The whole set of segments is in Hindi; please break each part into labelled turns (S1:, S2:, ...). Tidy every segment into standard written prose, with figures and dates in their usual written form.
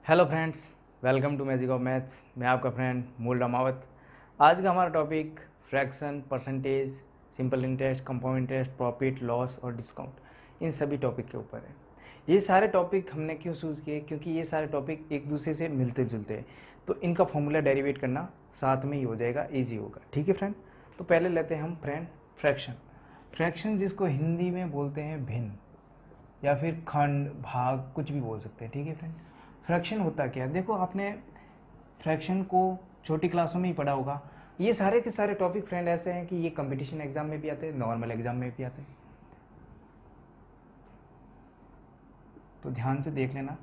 S1: Hello friends, welcome to magic of maths. मैं आपका फ्रेंड मूल रामावत। आज का हमारा topic fraction, percentage, simple interest, compound interest, profit, loss और डिस्काउंट, इन सभी टॉपिक के ऊपर है। ये सारे टॉपिक हमने क्यों चूज़ किए? क्योंकि ये सारे टॉपिक एक दूसरे से मिलते जुलते हैं, तो इनका फॉर्मूला डेरिवेट करना साथ में ही हो जाएगा, ईजी होगा। ठीक है फ्रेंड, तो पहले लेते हैं हम फ्रेंड फ्रैक्शन। फ्रैक्शन जिसको हिंदी में बोलते हैं भिन्न या फिर खंड, भाग, कुछ भी बोल सकते हैं। ठीक है फ्रेंड, फ्रैक्शन होता क्या है? देखो, आपने फ्रैक्शन को छोटी क्लासों में ही पढ़ा होगा। ये सारे के सारे टॉपिक फ्रेंड ऐसे हैं कि ये कंपटीशन एग्जाम में भी आते हैं, नॉर्मल एग्जाम में भी आते हैं, तो ध्यान से देख लेना।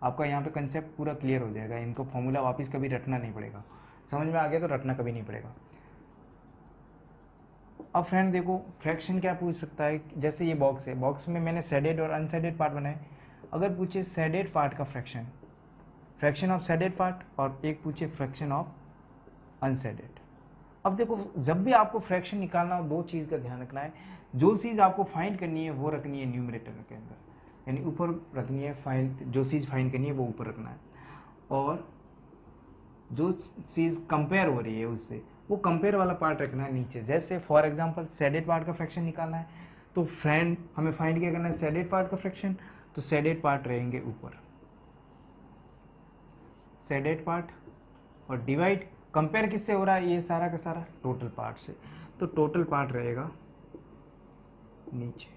S1: आपका यहाँ पे कंसेप्ट पूरा क्लियर हो जाएगा। इनको फॉर्मूला वापस कभी रटना नहीं पड़ेगा। समझ में आ गया तो रटना कभी नहीं पड़ेगा। अब फ्रेंड देखो, फ्रैक्शन क्या पूछ सकता है? जैसे ये बॉक्स है, बॉक्स में मैंने शेडेड और अनशेडेड पार्ट बनाए। अगर पूछे शेडेड पार्ट का fraction, fraction of shaded part, और एक पूछे फ्रैक्शन ऑफ अनशेडेड। अब देखो, जब भी आपको फ्रैक्शन निकालना हो, दो चीज़ का ध्यान रखना है। जो चीज़ आपको फाइंड करनी है वो रखनी है न्यूमरेटर के अंदर, यानी ऊपर रखनी है। फाइंड, जो चीज़ फाइंड करनी है वो ऊपर रखना है, और जो चीज़ कंपेयर हो रही है उससे, वो कंपेयर वाला पार्ट रखना है नीचे। जैसे फॉर एग्जांपल शेडेड पार्ट का फ्रैक्शन निकालना है, तो फ्रेंड हमें फाइंड क्या करना है? शेडेड पार्ट का फ्रैक्शन, तो शेडेड पार्ट रहेंगे ऊपर, शेडेड पार्ट। और डिवाइड, कंपेयर किससे हो रहा है? ये सारा का सारा टोटल पार्ट से, तो टोटल पार्ट रहेगा नीचे।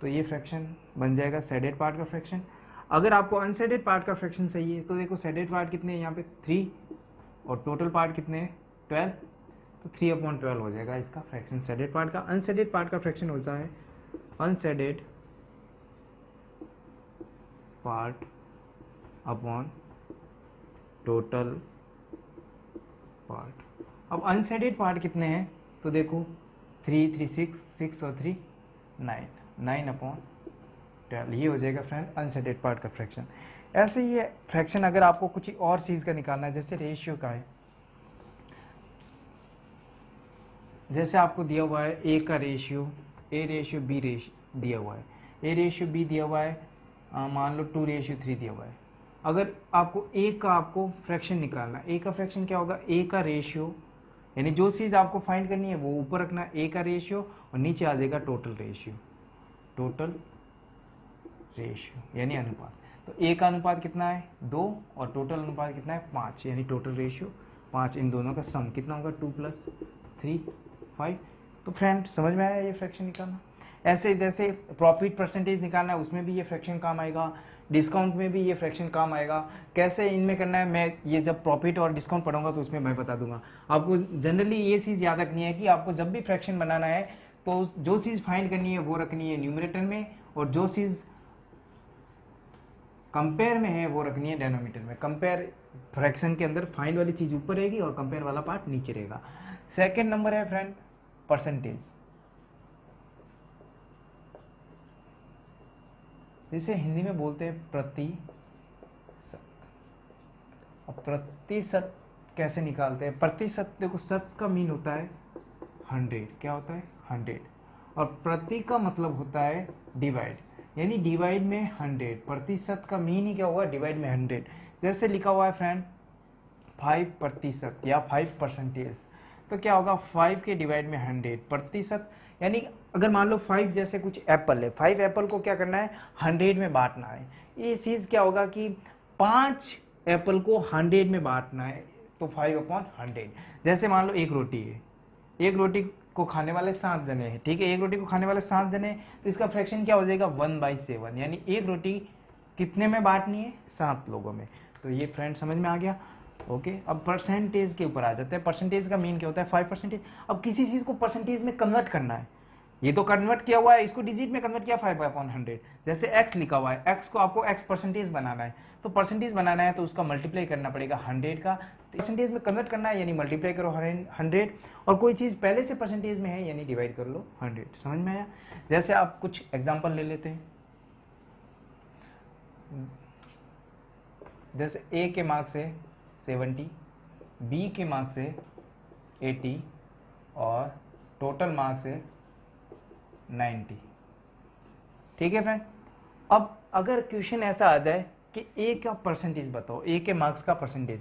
S1: तो ये फ्रैक्शन बन जाएगा शेडेड पार्ट का फ्रैक्शन। अगर आपको अनशेडेड पार्ट का फ्रैक्शन चाहिए, तो देखो शेडेड पार्ट कितने हैं यहाँ पे? 3, और टोटल पार्ट कितने हैं? 12, तो 3/12 हो जाएगा इसका फ्रैक्शन शेडेड पार्ट का। अनशेडेड पार्ट का फ्रैक्शन होता है unshielded part upon total part. अब अनशेडेड पार्ट कितने हैं? तो देखो 3, 3, 6 और 3 9, 9/12, ये हो जाएगा फ्रेंड अनशेडेड पार्ट का फ्रैक्शन। ऐसे ही है फ्रैक्शन। अगर आपको कुछ और चीज़ का निकालना है, जैसे रेशियो का है, जैसे आपको दिया हुआ है ए का ratio, A ratio B ratio दिया हुआ है, ए रेशियो बी दिया हुआ है, मान लो 2:3 दिया हुआ है। अगर आपको ए का आपको फ्रैक्शन निकालना है, ए का फ्रैक्शन क्या होगा? ए का रेशियो, यानी जो चीज़ आपको फाइंड करनी है वो ऊपर रखना है, ए का रेशियो, और नीचे आ जाएगा टोटल रेशियो, टोटल रेशियो यानी अनुपात। तो ए का अनुपात कितना है? 2, और टोटल अनुपात कितना है? 5, यानी टोटल रेशियो 5। इन दोनों का सम कितना होगा? 2 + 3 5। तो फ्रेंड समझ में आया ये फ्रैक्शन निकालना। ऐसे जैसे प्रॉफिट परसेंटेज निकालना है, उसमें भी ये फ्रैक्शन काम आएगा, डिस्काउंट में भी ये फ्रैक्शन काम आएगा। कैसे इनमें करना है, मैं ये जब प्रॉफिट और डिस्काउंट पढ़ूंगा तो उसमें मैं बता दूंगा आपको। जनरली ये चीज़ याद रखनी है कि आपको जब भी फ्रैक्शन बनाना है, तो जो चीज़ फाइंड करनी है वो रखनी है न्यूमरेटर में, और जो चीज़ कंपेयर में है वो रखनी है डेनोमीटर में। कंपेयर फ्रैक्शन के अंदर फाइंड वाली चीज़ ऊपर रहेगी और कंपेयर वाला पार्ट नीचे रहेगा। सेकेंड नंबर है फ्रेंड परसेंटेज, जिसे हिंदी में बोलते हैं प्रतिशत। अब प्रतिशत कैसे निकालते हैं? प्रतिशत, देखो शत का मीन होता है 100। क्या होता है? 100। और प्रति का मतलब होता है डिवाइड, यानी डिवाइड में 100। प्रतिशत का मीन ही क्या होगा? डिवाइड में 100। जैसे लिखा हुआ है फ्रेंड 5% या 5%, तो क्या होगा? 5 के डिवाइड में 100 प्रतिशत, यानी अगर मान लो 5 जैसे कुछ एप्पल है, 5 एप्पल को क्या करना है? 100 में बांटना है। ये चीज़ क्या होगा कि 5 एप्पल को 100 में बांटना है, तो 5/100। जैसे मान लो एक रोटी है, एक रोटी को खाने वाले 7 जने हैं, ठीक है, एक रोटी को खाने वाले 7 जने हैं, तो इसका फ्रैक्शन क्या हो जाएगा? 1/7, यानी एक रोटी कितने में बांटनी है? 7 लोगों में। तो ये फ्रेंड समझ में आ गया। ओके, अब परसेंटेज के ऊपर आ जाते हैं। परसेंटेज का मीन क्या होता है? 5%। अब किसी चीज़ को परसेंटेज में कन्वर्ट करना है, ये तो कन्वर्ट किया हुआ है, इसको डिजिट में कन्वर्ट किया 5/100। जैसे x लिखा हुआ है, x को आपको x परसेंटेज बनाना है, तो परसेंटेज बनाना है तो उसका मल्टीप्लाई करना पड़ेगा 100 का। परसेंटेज में कन्वर्ट करना है यानी मल्टीप्लाई करो 100, और कोई चीज़ पहले से परसेंटेज में है यानी डिवाइड कर लो 100। समझ में आया? जैसे आप कुछ एग्जाम्पल ले लेते हैं। जैसे a के मार्क्स है 70, b के मार्क्स है 80, और टोटल मार्क्स है 90। ठीक है फ्रेंड। अब अगर क्वेश्चन ऐसा आ जाए कि ए का परसेंटेज बताओ, ए के मार्क्स का परसेंटेज।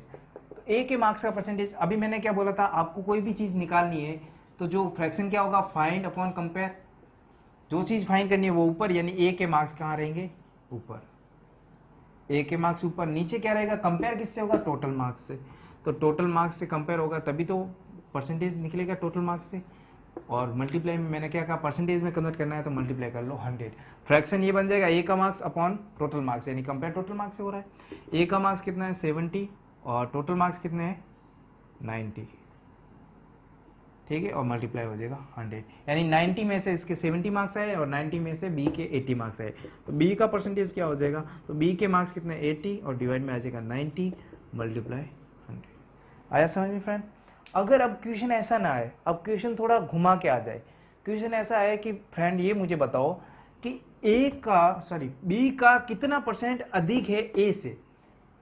S1: तो ए के मार्क्स का परसेंटेज, अभी मैंने क्या बोला था, आपको कोई भी चीज़ निकालनी है तो जो फ्रैक्शन क्या होगा, फाइंड अपॉन कंपेयर। जो चीज़ फाइंड करनी है वो ऊपर, यानी ए के मार्क्स कहाँ रहेंगे, ऊपर। ए के मार्क्स ऊपर, नीचे क्या रहेगा, कंपेयर किससे होगा, टोटल मार्क्स से। तो टोटल मार्क्स से कंपेयर होगा तभी तो परसेंटेज निकलेगा टोटल मार्क्स से। और मल्टीप्लाई में मैंने क्या कहा, परसेंटेज में कन्वर्ट करना है तो मल्टीप्लाई कर लो 100। फ्रैक्शन ये बन जाएगा ए का मार्क्स अपॉन टोटल मार्क्स, यानी कंपेयर टोटल मार्क्स से हो रहा है। ए का मार्क्स कितना है 70 और टोटल मार्क्स कितने हैं 90, ठीक है, और मल्टीप्लाई हो जाएगा 100, यानी 90 में से इसके 70 मार्क्स आए और 90 में से बी के 80 मार्क्स आए। तो बी का परसेंटेज क्या हो जाएगा, तो बी के मार्क्स कितने 80 और डिवाइड में आ जाएगा 90 मल्टीप्लाई 100। आया समझ में फ्रेंड। अगर अब क्वेश्चन ऐसा ना आए, अब क्वेश्चन थोड़ा घुमा के आ जाए, क्वेश्चन ऐसा आए कि फ्रेंड ये मुझे बताओ कि बी का कितना परसेंट अधिक है ए से,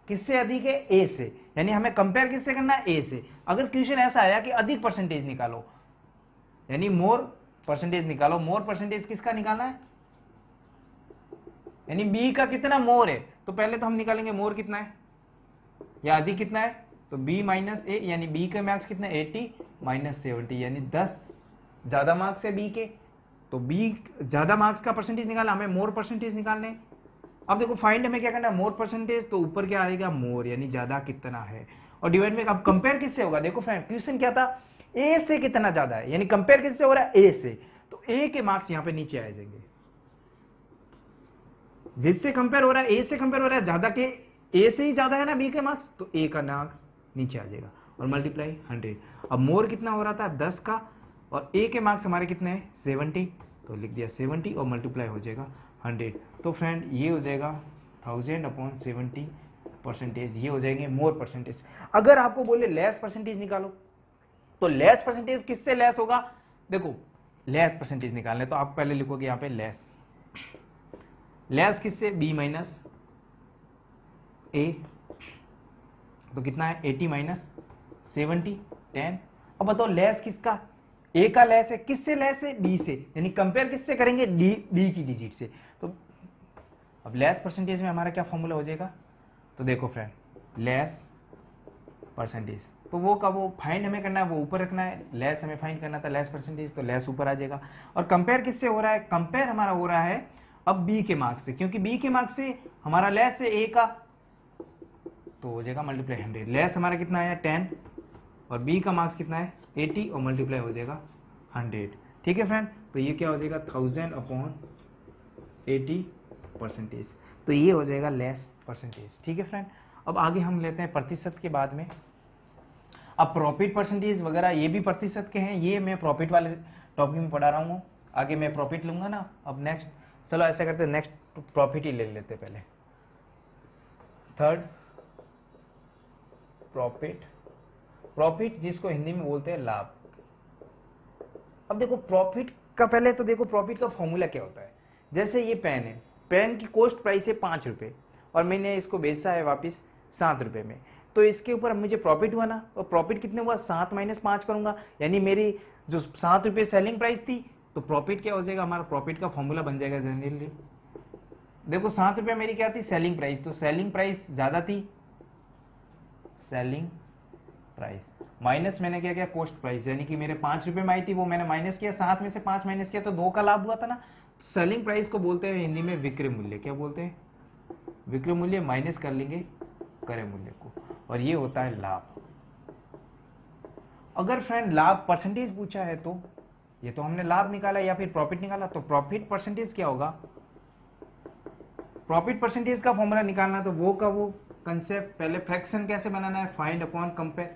S1: किससे अधिक है, ए से, यानी हमें कंपेयर किससे करना है, ए से। अगर क्वेश्चन ऐसा आया कि अधिक परसेंटेज निकालो, यानी मोर परसेंटेज निकालो, मोर परसेंटेज किसका निकालना है, यानी बी का कितना मोर है, तो पहले तो हम निकालेंगे मोर कितना है या अधिक कितना है, तो b माइनस ए, यानी b के मार्क्स कितने 80 माइनस 70, यानी 10 ज्यादा मार्क्स है b के, तो b ज्यादा मार्क्स का परसेंटेज निकाला, हमें मोर परसेंटेज निकालने हैं। अब देखो फाइंड हमें क्या करना है, मोर परसेंटेज, तो ऊपर क्या आएगा मोर, यानी ज्यादा कितना है, और डिवाइड में अब कंपेयर किससे होगा, देखो फ्रेंड क्वेश्चन क्या था, ए से कितना ज्यादा है, यानी कंपेयर किससे हो रहा है, ए से, तो ए के मार्क्स यहाँ पे नीचे आ जाएंगे, जिससे कंपेयर हो रहा है, ए से कंपेयर हो रहा है, ज्यादा के ए से ही ज्यादा है ना बी के मार्क्स, तो ए का मार्क्स नीचे आ जाएगा और मल्टीप्लाई 100। अब मोर कितना हो रहा था 10 का, और ए के मार्क्स हमारे कितने हैं 70, तो लिख दिया 70 और मल्टीप्लाई हो जाएगा 100। तो फ्रेंड ये हो जाएगा 1000 अपॉन 70 परसेंटेज, ये हो जाएंगे मोर परसेंटेज। अगर आपको बोले लेस परसेंटेज निकालो, तो लेस परसेंटेज किससे लेस होगा, देखो लेस परसेंटेज निकालने तो आप पहले लिखोगे यहाँ पे लेस, लेस किससे, बी माइनस ए, तो कितना है 80 माइनस 70 10। अब बताओ लेस किसका, ए का लेस है, किससे लेस है, बी से, यानी कंपेयर किससे करेंगे, बी की डिजिट से। तो अब लेस परसेंटेज में हमारा क्या फॉर्मूला हो जाएगा, तो देखो फ्रेंड लेस परसेंटेज, तो वो का वो फाइंड हमें करना है, वो ऊपर रखना है, लेस हमें फाइंड करना था लेस परसेंटेज, तो लेस ऊपर आ जाएगा। और कंपेयर किससे हो रहा है, कंपेयर हमारा हो रहा है अब बी के मार्क्स से, क्योंकि बी के मार्क्स से हमारा लेस है ए का, तो हो जाएगा मल्टीप्लाई 100। लेस हमारा कितना आया 10 और बी का मार्क्स कितना है 80 और मल्टीप्लाई हो जाएगा 100, ठीक है फ्रेंड। तो ये क्या हो जाएगा 1000 अपॉन 80 परसेंटेज, तो ये हो जाएगा लेस परसेंटेज, ठीक है फ्रेंड। अब आगे हम लेते हैं प्रतिशत के बाद में। अब प्रॉफिट परसेंटेज वगैरह ये भी प्रतिशत के हैं, ये मैं प्रॉफिट वाले टॉपिक में पढ़ा रहा हूँ, आगे मैं प्रॉफिट लूंगा ना। अब नेक्स्ट चलो ऐसा करते हैं, नेक्स्ट प्रॉफिट ही ले लेते पहले। थर्ड प्रॉफिट, प्रॉफिट जिसको हिंदी में बोलते हैं लाभ। अब देखो प्रॉफिट का पहले तो देखो प्रॉफिट का फॉर्मूला क्या होता है। जैसे ये पेन है, पेन की कॉस्ट प्राइस है 5 रुपये और मैंने इसको बेचा है वापस 7 रुपये में, तो इसके ऊपर अब मुझे प्रॉफिट हुआ ना, और प्रॉफिट कितने हुआ 7 माइनस 5 करूंगा, यानी मेरी जो 7 रुपये सेलिंग प्राइस थी, तो प्रॉफिट क्या हो जाएगा, हमारा प्रॉफिट का फॉर्मूला बन जाएगा जनरली। देखो 7 रुपये मेरी क्या थी सेलिंग प्राइस, तो सेलिंग प्राइस ज़्यादा थी, सेलिंग प्राइस माइनस मैंने क्या किया कॉस्ट प्राइस, यानी कि मेरे 5 रुपये में आई थी वो मैंने माइनस किया, 7 में से 5 माइनस किया तो 2 का लाभ हुआ था ना। सेलिंग प्राइस को बोलते हैं हिंदी में विक्रय मूल्य, क्या बोलते हैं, विक्रय मूल्य माइनस कर लेंगे क्रय मूल्य को, और ये होता है लाभ। अगर फ्रेंड लाभ परसेंटेज पूछा है तो ये तो हमने लाभ निकाला या फिर प्रॉफिट निकाला, तो प्रॉफिट परसेंटेज क्या होगा, प्रॉफिट परसेंटेज का फॉर्मूला निकालना, तो वो का वो कंसेप्ट पहले फ्रैक्शन कैसे बनाना है, फाइंड अपॉन कंपेयर,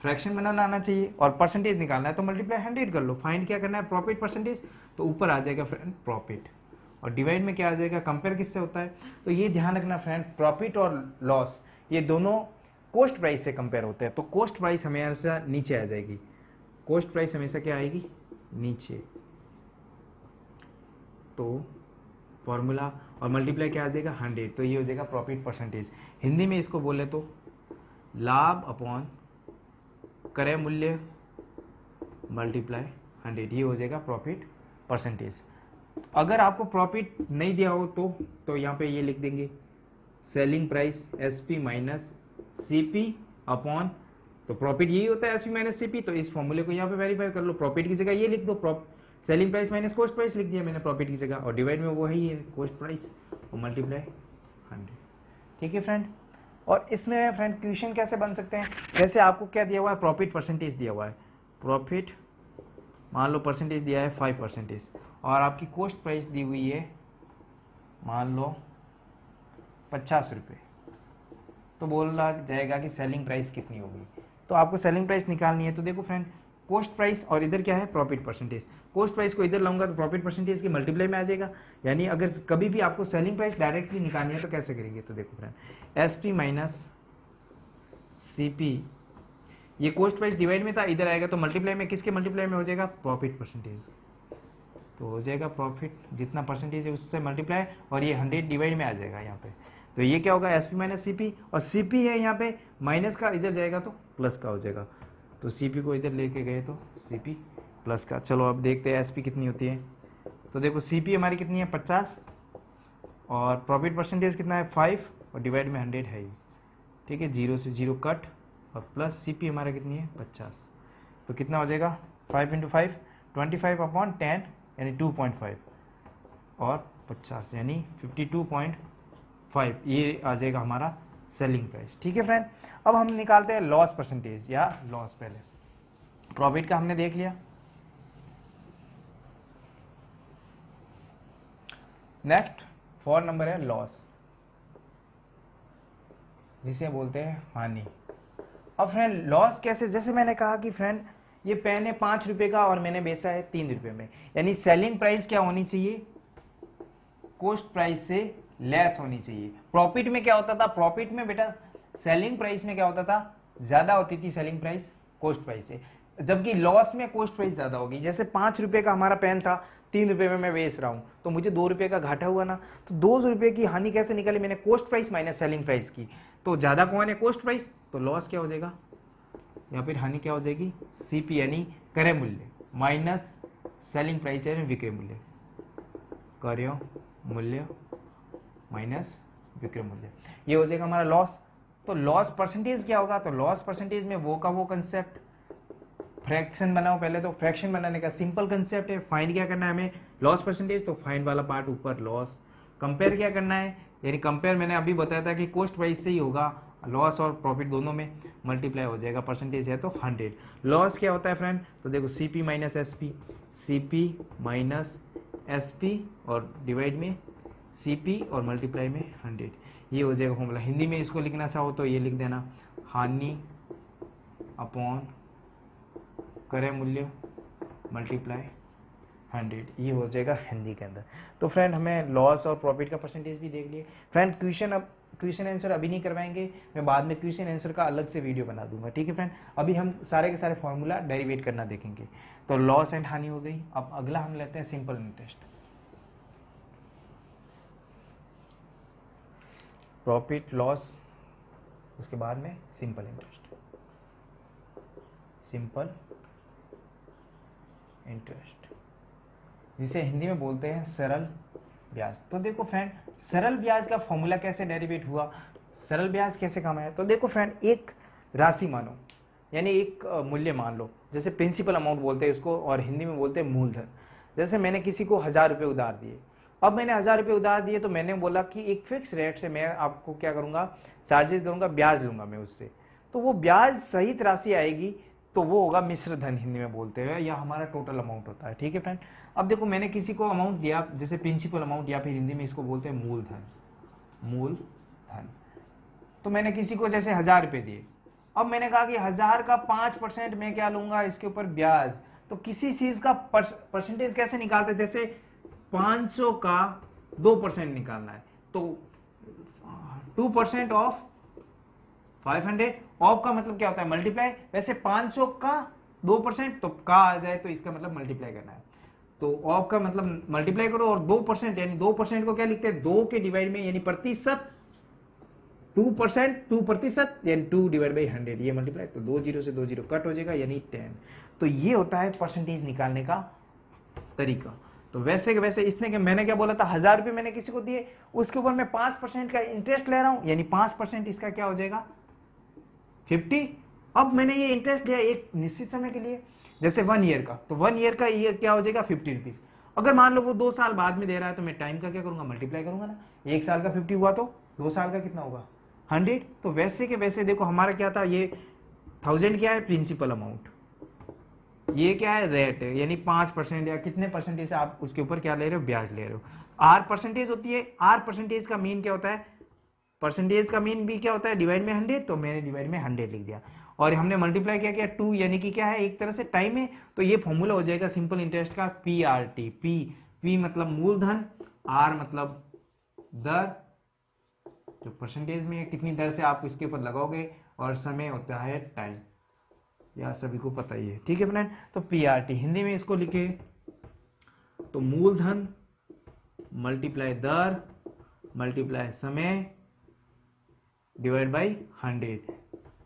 S1: फ्रैक्शन बनाना आना चाहिए, और परसेंटेज निकालना है तो मल्टीप्लाई 100 कर लो। फाइंड क्या करना है प्रॉफिट परसेंटेज, तो ऊपर आ जाएगा फ्रेंड प्रॉफिट, और डिवाइड में क्या आ जाएगा कंपेयर किससे होता है। तो ये ध्यान रखना फ्रेंड, प्रॉफिट और लॉस ये दोनों कॉस्ट प्राइस से कंपेयर होते हैं, तो कॉस्ट प्राइस हमेशा नीचे आ जाएगी, कॉस्ट प्राइस हमेशा क्या आएगी नीचे, तो फॉर्मूला और मल्टीप्लाई क्या आ जाएगा 100, तो ये हो जाएगा प्रॉफिट परसेंटेज। हिंदी में इसको बोले तो लाभ अपॉन क्रय मूल्य मल्टीप्लाई 100, ये हो जाएगा प्रॉफिट परसेंटेज। अगर आपको प्रॉफिट नहीं दिया हो तो यहाँ पे ये लिख देंगे selling price SP minus CP upon, तो प्रॉफिट यही होता है SP माइनस CP। तो इस फॉर्मूले को यहाँ पे वेरीफाई कर लो, प्रॉफिट की जगह ये लिख दो, selling price minus cost price लिख दिया मैंने प्रॉफिट की जगह, और डिवाइड में वो ही है कॉस्ट प्राइस और मल्टीप्लाई 100। ठीक है फ्रेंड। और इसमें फ्रेंड क्वेश्चन कैसे बन सकते हैं, जैसे आपको क्या दिया हुआ है, प्रॉफिट परसेंटेज दिया हुआ है, प्रॉफिट मान लो परसेंटेज दिया है 5%, और आपकी कॉस्ट प्राइस दी हुई है मान लो 50 रुपये, तो बोला जाएगा कि सेलिंग प्राइस कितनी होगी। तो आपको सेलिंग प्राइस निकालनी है। तो देखो फ्रेंड, कॉस्ट प्राइस और इधर क्या है, प्रॉफिट परसेंटेज, कॉस्ट प्राइस को इधर लाऊंगा तो प्रॉफिट परसेंटेज की मल्टीप्लाई में आ जाएगा। यानी अगर कभी भी आपको सेलिंग प्राइस डायरेक्टली निकालनी है तो कैसे करेंगे, तो देखो फ्रेंड SP माइनस CP, ये कॉस्ट प्राइस डिवाइड में था, इधर आएगा तो मल्टीप्लाई में, किसके मल्टीप्लाई में हो जाएगा, प्रॉफिट परसेंटेज। तो हो जाएगा प्रॉफिट जितना परसेंटेज है उससे मल्टीप्लाई, और ये 100 डिवाइड में आ जाएगा यहाँ पे। तो ये क्या होगा, SP माइनस CP, और CP है यहाँ पे माइनस का, इधर जाएगा तो प्लस का हो जाएगा। तो CP को इधर लेके गए तो CP प्लस का। चलो अब देखते हैं SP कितनी होती है। तो देखो CP हमारी कितनी है 50, और प्रॉफिट परसेंटेज कितना है 5, और डिवाइड में 100 है ही। ठीक है, 0 से 0 कट, और प्लस CP हमारा कितनी है 50। तो कितना हो जाएगा 5 × 5 25 अपॉन 10 यानी 2.5, और 50 यानी 52.5, ये आ जाएगा हमारा सेलिंग प्राइस। ठीक है फ्रेंड। अब हम निकालते हैं लॉस परसेंटेज या लॉस। पहले प्रॉफिट का हमने देख लिया, नेक्स्ट 4 नंबर है लॉस, जिसे बोलते हैं हानि। अब फ्रेंड लॉस कैसे, जैसे मैंने कहा कि फ्रेंड ये पेन है 5 रुपए का और मैंने बेचा है 3 रुपए में, यानी सेलिंग प्राइस क्या होनी चाहिए, कॉस्ट प्राइस से लेस होनी चाहिए। प्रॉफिट में क्या होता था, प्रॉफिट में बेटा सेलिंग प्राइस में क्या होता था, ज्यादा होती थी सेलिंग प्राइस कॉस्ट प्राइस से, जबकि लॉस में कॉस्ट प्राइस ज्यादा होगी। जैसे 5 रुपए का हमारा पेन था, 3 रुपए में मैं बेच रहा हूं, तो मुझे 2 रुपए का घाटा हुआ ना। तो 2 रुपए की हानि कैसे निकाली, मैंने cost price minus selling price की, तो ज्यादा कौन है कॉस्ट प्राइस, तो लॉस क्या हो जाएगा, या फिर हानि क्या हो जाएगी, CP यानी क्रय मूल्य माइनस सेलिंग प्राइस यानी विक्रय मूल्य, क्रय मूल्य माइनस विक्रय मूल्य, ये हो जाएगा हमारा लॉस। तो लॉस परसेंटेज क्या होगा, तो लॉस परसेंटेज में वो का वो कंसेप्ट, फ्रैक्शन बनाओ पहले। तो फ्रैक्शन बनाने का सिंपल कंसेप्ट है, फाइंड क्या करना है हमें, लॉस परसेंटेज, तो फाइंड वाला पार्ट ऊपर लॉस, कंपेयर क्या करना है, यानी कंपेयर मैंने अभी बताया था कि कॉस्ट प्राइस से ही होगा, लॉस और प्रॉफिट दोनों में मल्टीप्लाई हो जाएगा, परसेंटेज है तो 100। लॉस क्या होता है फ्रेंड, तो देखो CP minus SP, CP minus SP और डिवाइड में CP और मल्टीप्लाई में 100, ये हो जाएगा फॉर्मूला। हिंदी में इसको लिखना चाहो तो ये लिख देना, हानि अपॉन क्रय मूल्य मल्टीप्लाई 100, ये हो जाएगा हिंदी के अंदर। तो फ्रेंड हमें लॉस और प्रॉफिट का परसेंटेज भी देख लिए फ्रेंड। क्वेश्चन आंसर अभी नहीं करवाएंगे, मैं बाद में क्वेश्चन आंसर का अलग से वीडियो बना दूंगा। ठीक है फ्रेंड, अभी हम सारे के सारे फॉर्मूला डेरिवेट करना देखेंगे। तो लॉस एंड हानि हो गई। अब अगला हम लेते हैं सिंपल इंटरेस्ट, प्रॉफिट लॉस, उसके बाद में सिंपल इंटरेस्ट, सिंपल इंटरेस्ट, जिसे हिंदी में बोलते हैं सरल ब्याज। तो देखो फ्रेंड, सरल ब्याज का फॉर्मूला कैसे डेरिवेट हुआ, सरल ब्याज कैसे काम आया। तो देखो फ्रेंड, एक राशि मानो, यानी एक मूल्य मान लो, जैसे प्रिंसिपल अमाउंट बोलते हैं उसको, और हिंदी में बोलते हैं मूलधन। जैसे मैंने किसी को 1000 रुपये उधार दिए, अब मैंने 1000 रुपये उधार दिए, तो मैंने बोला कि एक फिक्स रेट से मैं आपको क्या करूंगा, चार्जेस करूंगा, ब्याज लूंगा मैं उससे। तो वो ब्याज सहित राशि आएगी, तो वो होगा मिश्र धन हिंदी में बोलते हैं, या हमारा टोटल अमाउंट होता है। ठीक है फ्रेंड। अब देखो मैंने किसी को अमाउंट दिया, जैसे प्रिंसिपल अमाउंट, या फिर हिंदी में इसको बोलते हैं मूलधन, मूलधन। तो मैंने किसी को जैसे 1000 रुपये दिए, अब मैंने कहा कि 1000 का 5% मैं क्या लूंगा इसके ऊपर ब्याज। तो किसी चीज का परसेंटेज कैसे निकालते, जैसे 500 का 2% निकालना है, तो 2% ऑफ 500, ऑफ का मतलब क्या होता है मल्टीप्लाई, वैसे 500 का 2% तो का आ जाए तो इसका मतलब मल्टीप्लाई करना है। तो ऑफ का मतलब मल्टीप्लाई करो, और 2% यानी 2% को क्या लिखते हैं, 2 के डिवाइड में, यानी प्रतिशत, 2%, 2% यानी 2/100, ये मल्टीप्लाई, तो 2 0 से 2 0 कट हो जाएगा, यानी 10। तो ये होता है परसेंटेज निकालने का तरीका। तो वैसे के वैसे इसने मैंने क्या बोला था, 1000 रुपये मैंने किसी को दिए, उसके ऊपर मैं 5% का इंटरेस्ट ले रहा हूं, यानी 5% इसका क्या हो जाएगा 50। अब मैंने ये इंटरेस्ट लिया एक निश्चित समय के लिए, जैसे 1 ईयर का, तो 1 ईयर का ये क्या हो जाएगा 50 रुपीज। अगर मान लो वो 2 साल बाद में दे रहा है तो मैं टाइम का क्या करूंगा मल्टीप्लाई करूंगा ना, 1 साल का 50 हुआ तो 2 साल का कितना होगा 100। तो वैसे के वैसे देखो हमारा क्या था, ये 1000 क्या है प्रिंसिपल अमाउंट, ये क्या है रेट है, यानी 5% या कितने परसेंटेज आप उसके ऊपर क्या ले रहे हो ब्याज ले रहे हो। आर परसेंटेज होती है, आर परसेंटेज का मीन क्या होता है, परसेंटेज का मीन भी क्या होता है डिवाइड में 100, तो मैंने डिवाइड में 100 लिख दिया और हमने मल्टीप्लाई क्या किया 2, यानी कि क्या है एक तरह से टाइम है। तो ये फॉर्मूला हो जाएगा सिंपल इंटरेस्ट का पी आर टी, पी मतलब मूलधन, आर मतलब दर, जो परसेंटेज में कितनी दर से आप इसके ऊपर लगाओगे, और समय होता है टाइम, या सभी को पता ही है, ठीक है फ्रेंड। तो पी आर टी हिंदी में इसको लिखे तो मूलधन मल्टीप्लाई दर मल्टीप्लाई समय डिवाइड बाई 100,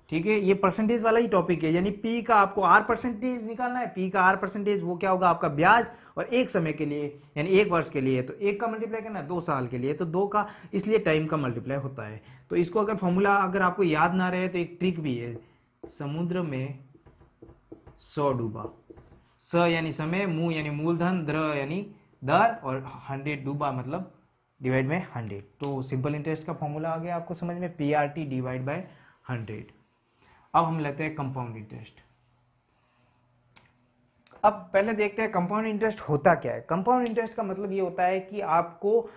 S1: ठीक है। ये परसेंटेज वाला ही टॉपिक है, यानी पी का आपको आर परसेंटेज निकालना है, पी का आर परसेंटेज वो क्या होगा आपका ब्याज, और एक समय के लिए यानी 1 वर्ष के लिए तो 1 का मल्टीप्लाई करना है, 2 साल के लिए तो 2 का, इसलिए टाइम का मल्टीप्लाई होता है। तो इसको अगर फॉर्मूला अगर आपको याद ना रहे तो एक ट्रिक भी है, समुद्र में 100 डूबा, स यानी समय, मू यानी मूलधन, द्र यानी दर, और 100 डूबा मतलब डिवाइड बाय 100। तो सिंपल इंटरेस्ट का फॉर्मूला आ गया आपको समझ में, P R T divide by 100। अब हम लेते हैं कंपाउंड इंटरेस्ट। अब पहले देखते हैं कंपाउंड इंटरेस्ट होता क्या है। कंपाउंड इंटरेस्ट का मतलब ये होता है कि आपको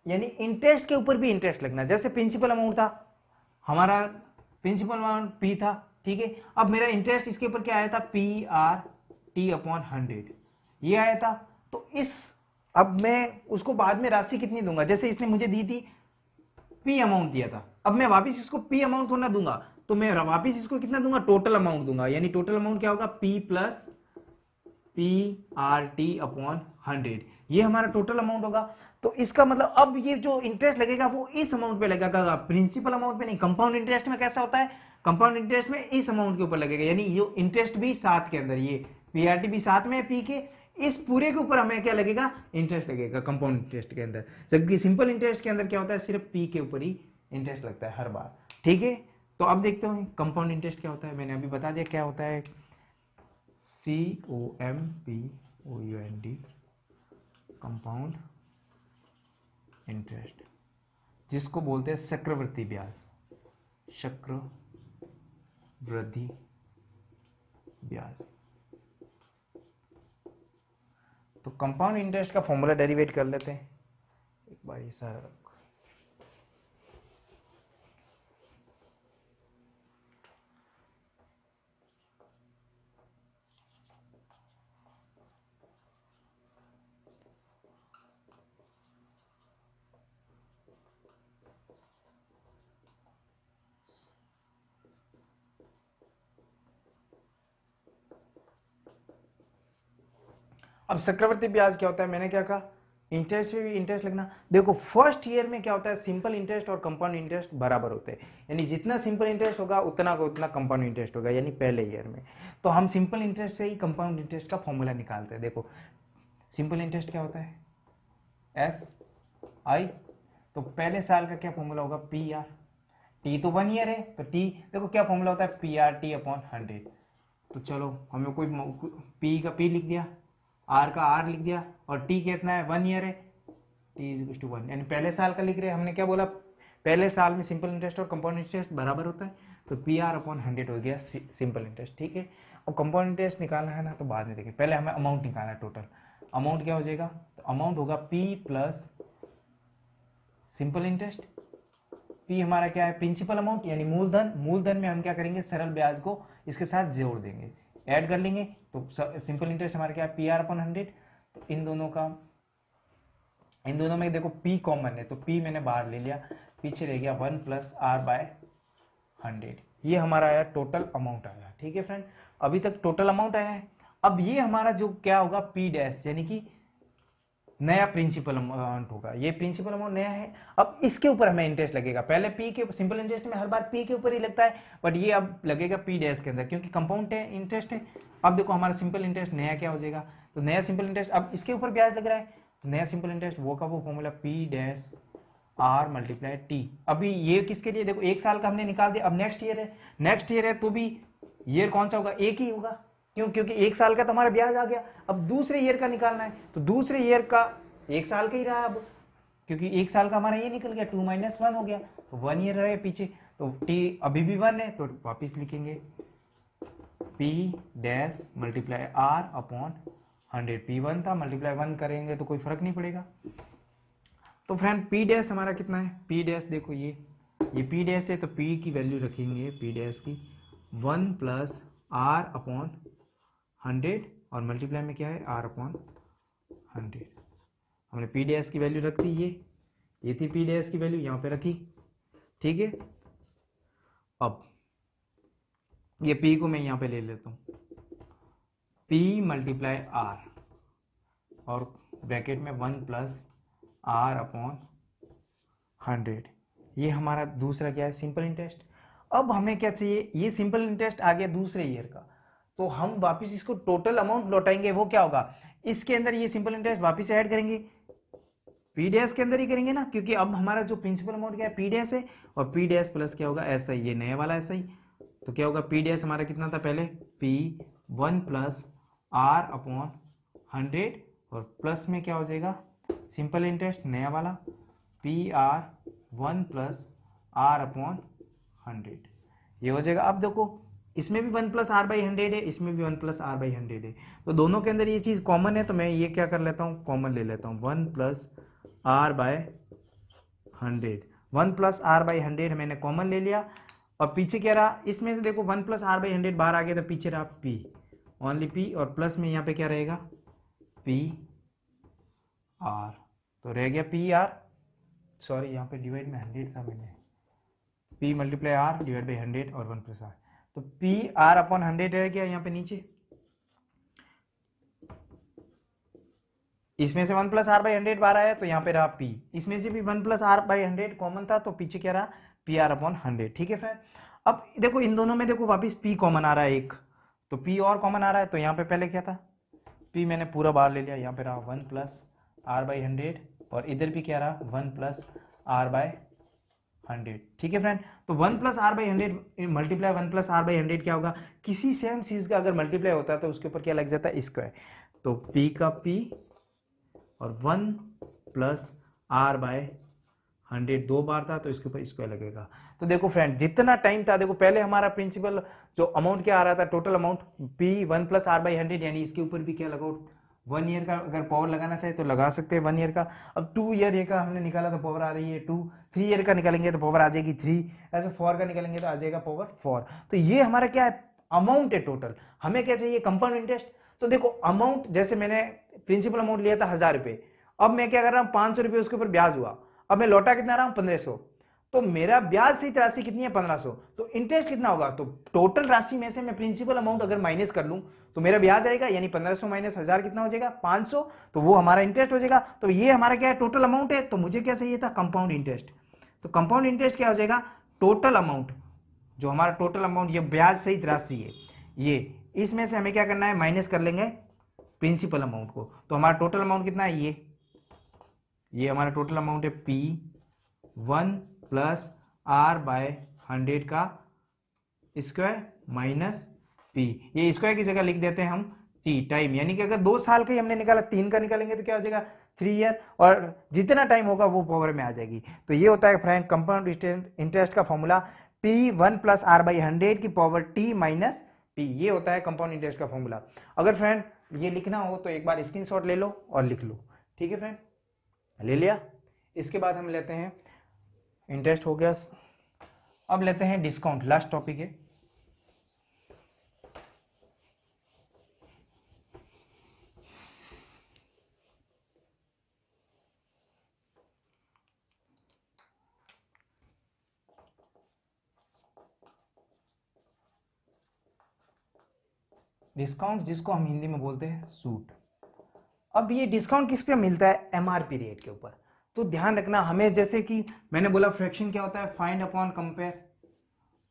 S1: यानी इंटरेस्ट के ऊपर भी इंटरेस्ट लगना, जैसे प्रिंसिपल अमाउंट था हमारा, प्रिंसिपल अमाउंट पी था, ठीक है। अब मेरा इंटरेस्ट इसके ऊपर क्या आया था पी आर टी अपॉन 100 ये आया था। तो इस अब मैं उसको बाद में राशि कितनी दूंगा, जैसे इसने मुझे दी थी पी अमाउंट दिया था, अब मैं वापस इसको पी अमाउंट थोड़ा दूंगा, तो मैं वापस इसको कितना दूंगा टोटल अमाउंट दूंगा, यानी टोटल अमाउंट क्या होगा P plus P R T upon 100, ये हमारा टोटल अमाउंट होगा। तो इसका मतलब अब ये जो इंटरेस्ट लगेगा वो इस अमाउंट पे लगेगा, प्रिंसिपल अमाउंट पे नहीं। कंपाउंड इंटरेस्ट में कैसा होता है, कंपाउंड इंटरेस्ट में इस अमाउंट के ऊपर लगेगा, यानी ये इंटरेस्ट भी साथ के अंदर, ये पीआरटी भी साथ में है पी के, इस पूरे के ऊपर हमें क्या लगेगा इंटरेस्ट लगेगा कंपाउंड इंटरेस्ट के अंदर। जबकि सिंपल इंटरेस्ट के अंदर क्या होता है सिर्फ पी के ऊपर ही इंटरेस्ट लगता है हर बार, ठीक है। तो अब देखते हैं कंपाउंड इंटरेस्ट क्या होता है, मैंने अभी बता दिया क्या होता है, COMPOUND कंपाउंड इंटरेस्ट, जिसको बोलते हैं चक्रवृद्धि ब्याज, चक्रवृद्धि ब्याज। तो कंपाउंड इंटरेस्ट का फॉर्मूला डेरिवेट कर लेते हैं एक बार, ये सारा अब चक्रवृद्धि ब्याज क्या होता है, मैंने क्या कहा इंटरेस्ट में भी इंटरेस्ट लगना। देखो फर्स्ट ईयर में क्या होता है सिंपल इंटरेस्ट और कंपाउंड इंटरेस्ट बराबर होते हैं, यानी जितना सिंपल इंटरेस्ट होगा उतना का उतना कंपाउंड इंटरेस्ट होगा, यानी पहले ईयर में। तो हम सिंपल इंटरेस्ट से ही कंपाउंड इंटरेस्ट का फॉर्मूला निकालते हैं। देखो सिंपल इंटरेस्ट क्या होता है SI, तो पहले साल का क्या फॉर्मूला होगा PR, टी तो 1 ईयर है तो टी देखो क्या फॉर्मूला होता है PRT अपॉन 100। तो चलो हमें कोई पी का पी लिख दिया, आर का आर लिख दिया, और टी कितना है 1 ईयर है, टी इज टू 1, यानी पहले साल का लिख रहे हैं। हमने क्या बोला पहले साल में सिंपल इंटरेस्ट और कंपाउंड इंटरेस्ट बराबर होता है, तो पी आर अपॉन 100 हो गया सिंपल इंटरेस्ट, ठीक है। और कंपाउंड इंटरेस्ट निकालना है ना तो बाद में देखिए, पहले हमें अमाउंट निकालना है टोटल। अमाउंट क्या हो जाएगा, तो अमाउंट होगा P plus simple interest, P हमारा क्या है प्रिंसिपल अमाउंट यानी मूलधन, मूलधन में हम क्या करेंगे सरल ब्याज को इसके साथ जोड़ देंगे, ऐड कर लेंगे, तो सिंपल इंटरेस्ट हमारा क्या है पी आर अपॉन 100। तो इन दोनों में देखो पी कॉमन है तो पी मैंने बाहर ले लिया, पीछे रह गया 1 प्लस आर बाय 100, ये हमारा आया टोटल अमाउंट आया, ठीक है फ्रेंड। अभी तक टोटल अमाउंट आया है। अब ये हमारा जो क्या होगा पी डैश यानी कि नया प्रिंसिपल अमाउंट होगा, ये प्रिंसिपल अमाउंट नया है। अब इसके ऊपर हमें इंटरेस्ट लगेगा, पहले पी के सिंपल इंटरेस्ट में हर बार पी के ऊपर ही लगता है, बट ये अब लगेगा पी डैश के अंदर क्योंकि कंपाउंड इंटरेस्ट है। अब देखो हमारा सिंपल इंटरेस्ट नया क्या हो जाएगा, तो नया सिंपल इंटरेस्ट, अब इसके ऊपर ब्याज लग रहा है तो नया सिंपल इंटरेस्ट वो का वो formula P dash R multiply T. अभी ये किसके लिए, देखो 1 साल का हमने निकाल दिया, अब नेक्स्ट ईयर है तो भी ईयर कौन सा होगा, एक ही होगा, क्यों, क्योंकि 1 साल का तो हमारा ब्याज आ गया। अब दूसरे ईयर का निकालना है तो दूसरे ईयर का 1 साल का ही रहा अब, क्योंकि 1 साल का हमारा ये निकल गया 2 - 1 हो गया, तो 1 ईयर रहे पीछे, तो टी अभी भी 1 है तो वापिस लिखेंगे P dash multiply R upon 100। P1 था, मल्टीप्लाई 1 करेंगे तो कोई फर्क नहीं पड़ेगा। तो फ्रेंड पी डैश हमारा कितना है, पी डैश देखो ये पी डैश है तो पी की वैल्यू रखेंगे पी डैश की 1 प्लस आर अपॉन 100 और मल्टीप्लाई में क्या है आर अपॉन 100। हमने पी डैश की वैल्यू रख दी, ये थी पी डैश की वैल्यू, यहाँ पे रखी, ठीक है। अब ये पी को मैं यहाँ पे ले लेता हूँ, पी मल्टीप्लाई आर और ब्रैकेट में 1 प्लस आर अपॉन 100। ये हमारा दूसरा क्या है, सिंपल इंटरेस्ट। अब हमें क्या चाहिए, ये सिंपल इंटरेस्ट आ गया दूसरे ईयर का, तो हम वापस इसको टोटल अमाउंट लौटाएंगे, वो क्या होगा, इसके अंदर ये सिंपल इंटरेस्ट वापस ऐड करेंगे, पी डैश के अंदर ही करेंगे ना, क्योंकि अब हमारा जो प्रिंसिपल अमाउंट क्या है पी डैश है, और पी डैश प्लस क्या होगा ऐसा ही, ये नया वाला ऐसा ही, तो क्या होगा पी डैश हमारा कितना था पहले, पी 1 प्लस आर अपॉन 100 और प्लस में क्या हो जाएगा सिंपल इंटरेस्ट नया वाला P R 1 plus R upon 100, ये हो जाएगा। अब देखो इसमें भी 1 प्लस आर बाई 100 है, इसमें भी 1 प्लस आर बाई 100 है, तो दोनों के अंदर ये चीज़ कॉमन है, तो मैं ये क्या कर लेता हूँ कॉमन ले लेता हूँ, 1 plus R by 100, 1 plus R by 100 मैंने कॉमन ले लिया, और पीछे क्या रहा, इसमें से देखो 1 प्लस आर बाई 100 बाहर आ गया, तो पीछे रहा पी, ओनली पी, और प्लस में यहाँ पे क्या रहेगा पी आर, तो रह गया पी आर, सॉरी यहाँ पे डिवाइड में 100 था मैंने, P multiply R divide by 100 और 1 प्लस आर, तो पी आर अपॉन 100 रह गया यहाँ पे नीचे, इसमें से 1 प्लस आर बाई 100 बाहर आया तो यहाँ पे रहा पी, इसमें से भी 1 प्लस आर बाई 100 कॉमन था तो पीछे क्या रहा पी आर अपॉन 100, ठीक है फ्रेंड। अब देखो इन दोनों में देखो वापिस पी कॉमन आ रहा है एक, तो पी और कॉमन आ रहा है, तो यहाँ पे पहले क्या था पी मैंने पूरा बाहर ले लिया, यहाँ पे रहा 1 प्लस आर बाई 100 और इधर भी क्या रहा 1 प्लस आर बाई 100, ठीक है फ्रेंड। तो 1 plus R by 100 multiply 1 plus R by 100 क्या होगा, किसी सेम चीज का अगर मल्टीप्लाई होता है तो उसके ऊपर क्या लग जाता है स्क्वायर, तो पी का पी और 1 प्लस आर बाय 100 दो बार था तो इसके ऊपर स्क्वायर लगेगा। तो देखो फ्रेंड जितना टाइम था, देखो पहले हमारा प्रिंसिपल जो अमाउंट क्या आ रहा था total amount P 1 plus R by 100, यानी इसके ऊपर भी क्या लगाओ 1 ईयर का, अगर पावर लगाना चाहे तो लगा सकते हैं 1 ईयर का। अब 2 ईयर का हमने निकाला तो पावर आ रही है 2, 3 ईयर का निकालेंगे तो पावर आ जाएगी 3, ऐसे 4 का निकालेंगे तो आ जाएगा पावर 4। तो ये हमारा क्या है अमाउंट है टोटल, हमें क्या चाहिए कंपाउंड इंटरेस्ट। तो देखो अमाउंट जैसे मैंने प्रिंसिपल अमाउंट लिया था 1000 रुपए, अब मैं क्या कर रहा हूँ 500 रुपये उसके ऊपर ब्याज हुआ, अब मैं लौटा कितना रहा हूँ 1500, तो मेरा ब्याज सहित राशि कितनी है 1500, तो इंटरेस्ट कितना होगा, तो टोटल राशि में से मैं प्रिंसिपल अमाउंट अगर माइनस कर लूं तो मेरा ब्याज आएगा, यानी 1500 माइनस 1000 कितना हो जाएगा 500, तो वो हमारा इंटरेस्ट हो जाएगा। तो ये हमारा क्या है टोटल अमाउंट है, तो मुझे क्या चाहिए था कंपाउंड इंटरेस्ट। तो कंपाउंड इंटरेस्ट क्या हो जाएगा टोटल अमाउंट, जो हमारा टोटल अमाउंट ये ब्याज सहित राशि है, ये इसमें से हमें क्या करना है माइनस कर लेंगे प्रिंसिपल अमाउंट को, तो हमारा टोटल अमाउंट कितना है ये हमारा टोटल अमाउंट है पी 1 प्लस आर बाय 100 का स्क्वायर माइनस पी, ये स्क्वायर की जगह लिख देते हैं हम टी टाइम, यानी कि अगर 2 साल का ही हमने निकाला 3 का निकालेंगे तो क्या हो जाएगा 3 ईयर, और जितना टाइम होगा वो पावर में आ जाएगी। तो ये होता है फ्रेंड कंपाउंड इंटरेस्ट का formula P 1 plus R by 100 की पावर टी माइनस पी, ये होता है कंपाउंड इंटरेस्ट का फॉर्मूला। अगर फ्रेंड ये लिखना हो तो एक बार स्क्रीनशॉट ले लो और लिख लो, ठीक है फ्रेंड, ले लिया। इसके बाद हम लेते हैं इंटरेस्ट हो गया, अब लेते हैं डिस्काउंट, लास्ट टॉपिक है। डिस्काउंट जिसको हम हिंदी में बोलते हैं सूट। अब ये डिस्काउंट किस पे मिलता है एमआरपी रेट के ऊपर, तो ध्यान रखना हमें, जैसे कि मैंने बोला फ्रैक्शन क्या होता है find upon compare,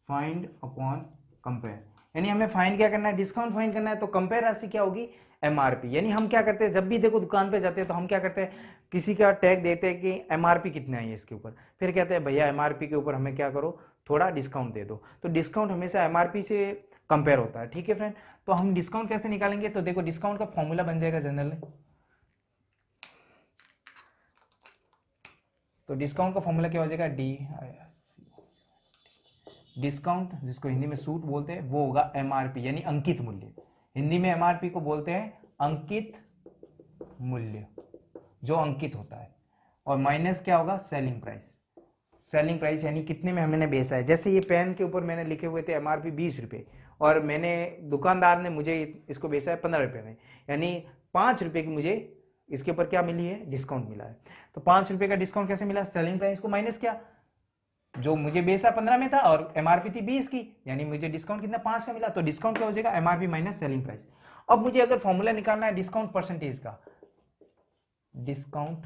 S1: find upon compare, यानी हमें फाइंड क्या करना है डिस्काउंट फाइंड करना है, तो कंपेयर राशि क्या होगी MRP। यानी हम क्या करते हैं, जब भी देखो दुकान पे जाते हैं तो हम क्या करते हैं, किसी का टैग देते हैं कि MRP कितना है इसके ऊपर, फिर कहते हैं भैया MRP के ऊपर हमें क्या करो, थोड़ा डिस्काउंट दे दो। तो डिस्काउंट हमेशा MRP से कंपेयर होता है, ठीक है फ्रेंड। तो हम डिस्काउंट कैसे निकालेंगे, तो देखो डिस्काउंट का फॉर्मूला बन जाएगा जनरली। तो डिस्काउंट का फॉर्मूला क्या हो जाएगा, डिस्काउंट जिसको हिंदी में सूट बोलते हैं वो होगा MRP यानी अंकित मूल्य। हिंदी में MRP को बोलते हैं अंकित मूल्य, जो अंकित होता है। और माइनस क्या होगा, सेलिंग प्राइस। सेलिंग प्राइस यानी कितने में हमने बेचा है। जैसे ये पेन के ऊपर मैंने लिखे हुए थे MRP 20 रुपये, और मैंने दुकानदार ने मुझे इसको बेचा है 15 रुपये में, यानी 5 रुपये की मुझे इसके ऊपर क्या मिली है, डिस्काउंट मिला है। तो 5 रुपये का डिस्काउंट कैसे मिला, सेलिंग प्राइस को माइनस किया, जो मुझे बेचा 15 में था और MRP थी 20 की, यानी मुझे डिस्काउंट कितना 5 का मिला। तो डिस्काउंट क्या हो जाएगा, MRP माइनस सेलिंग प्राइस। अब मुझे अगर फॉर्मूला निकालना है डिस्काउंट परसेंटेज का, डिस्काउंट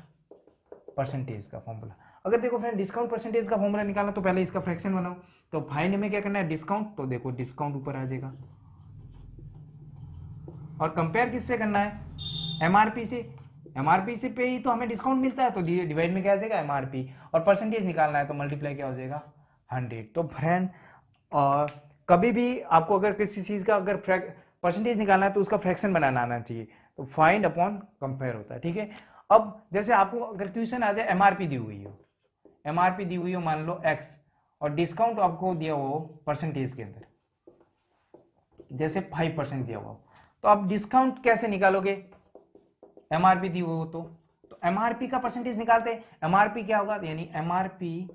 S1: परसेंटेज का फॉर्मूला, अगर देखो फ्रेंड डिस्काउंट परसेंटेज का फॉर्मूला निकालना तो पहले इसका फ्रैक्शन बनाओ। तो फाइंड में क्या करना है, डिस्काउंट, तो देखो डिस्काउंट ऊपर आ जाएगा, और कंपेयर किससे करना है, MRP से। MRP से पे ही तो हमें डिस्काउंट मिलता है, तो डिवाइड में क्या आ जाएगा MRP, और परसेंटेज निकालना है तो मल्टीप्लाई क्या हो जाएगा 100। तो फ्रेंड और कभी भी आपको अगर किसी चीज का अगर परसेंटेज निकालना है तो उसका फ्रैक्शन बनाना आना चाहिए। तो फाइंड अपॉन कंपेयर होता है, ठीक है। अब जैसे आपको अगर क्वेश्चन आ जाए MRP दी हुई हो, MRP दी हुई हो मान लो X, और डिस्काउंट आपको दिया हो परसेंटेज के अंदर जैसे 5% दिया हुआ हो, तो आप डिस्काउंट कैसे निकालोगे, MRP दी हुई हो तो MRP का परसेंटेज निकालते हैं। MRP क्या होगा, यानी MRP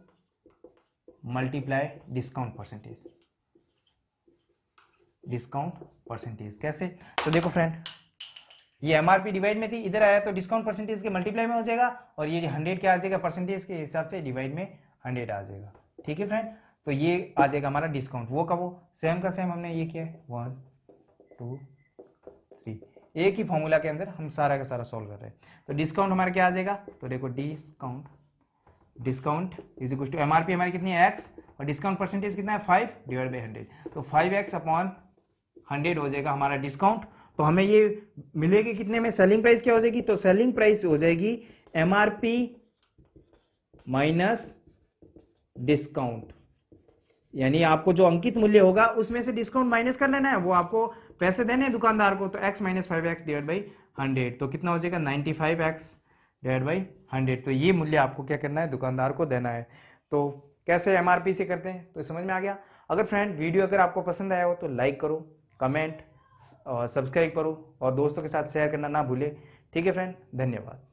S1: multiply discount percentage, discount percentage कैसे, तो देखो फ्रेंड ये MRP डिवाइड में थी, इधर आया तो डिस्काउंट परसेंटेज के मल्टीप्लाई में हो जाएगा, और ये 100 क्या आ जाएगा, परसेंटेज के हिसाब से डिवाइड में 100 आ जाएगा, ठीक है फ्रेंड। तो ये आ जाएगा हमारा डिस्काउंट, वो का वो सेम का सेम हमने ये किया है 1 2 3, एक ही फॉर्मूला के अंदर हम सारा का सारा सॉल्व कर रहे हैं। तो डिस्काउंट हमारा क्या आ जाएगा, तो देखो discount is equal to MRP हमारी कितनी है X, और डिस्काउंट परसेंटेज कितना है 5 डिवाइड बाई 100, तो 5x अपॉन 100 हो जाएगा हमारा डिस्काउंट। तो हमें ये मिलेगी कितने में, सेलिंग प्राइस क्या हो जाएगी, तो सेलिंग प्राइस हो जाएगी MRP माइनस डिस्काउंट, यानी आपको जो अंकित मूल्य होगा उसमें से डिस्काउंट माइनस कर लेना है, वो आपको पैसे देने हैं दुकानदार को, तो x minus 5x divide by 100, तो कितना हो जाएगा 95x डिवाइड बाई 100। तो ये मूल्य आपको क्या करना है, दुकानदार को देना है। तो कैसे MRP से करते हैं, तो समझ में आ गया। अगर फ्रेंड वीडियो अगर आपको पसंद आया हो तो लाइक करो, कमेंट और सब्सक्राइब करो, और दोस्तों के साथ शेयर करना ना भूले, ठीक है फ्रेंड, धन्यवाद।